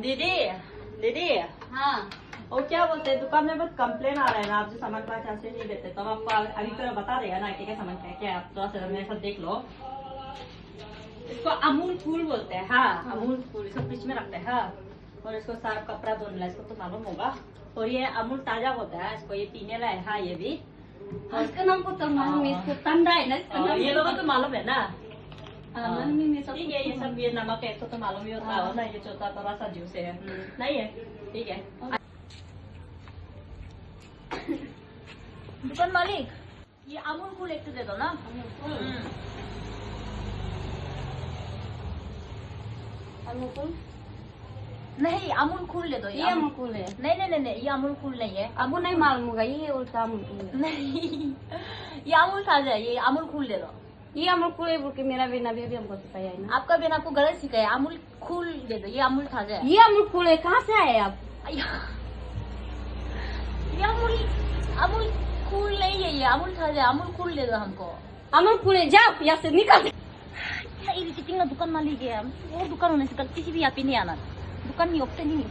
दीदी दीदी। हाँ। और क्या बोलते हैं, दुकान में बहुत कंप्लेन आ रहा है ना, आप जो सामान का ध्यान से नहीं देते, तो हम आपको अभी तो बता देगा ना क्या सामान क्या क्या है। आप थोड़ा सा मेरे साथ देख लो। इसको अमूल फूल बोलते हैं। हाँ, अमूल फूल इसको फ्रिज में रखते हैं। हाँ, और इसको साफ कपड़ा धोने ला, इसको तो मालूम होगा। और ये अमूल ताजा होता है, इसको ये पीने ला है। हाँ, ये भी इसका नाम को तो मालूम है, इसको ठंडा है ना, इसका नाम ये लोगों को तो मालूम है ना। में सब ठीक है, ये सब ये नमक है तो मालूम ही होता है ना। ये चौथा थोड़ा सा जूस है, नहीं है? ठीक है। दुकान मालिक, ये अमूल फूल एक दे दो ना। अमूल फूल नहीं, अमूल फूल ले दो। ये अमूल फूल है। नहीं नहीं नहीं नहीं, ये अमूल फूल नहीं है। आपको नहीं मालूम होगा, ये उल्टा अमूल फूल है। नहीं, ये अमूल ताजा है। ये अमूल फूल दे दो। ये अमूल फूल है बोल के मेरा बेना भी हमको सिखाया है ना। आपका बहन आपको गलत सिखाया। अमूल फूल दे दो, ये अमूल ताजा है। ये अमूल फूल है, कहाँ से आए आप? ये अमूल अमूल फूल नहीं है, ये अमूल ताजा है। अमूल फूल दे दो हमको। अमूल फूल है, जाओ यहाँ से निकल। क्या इरिटेटिंग ना दुकान मालिक है। और दुकान होने से किसी भी यहाँ पे नहीं आना। दुकान नहीं ओपन नहीं।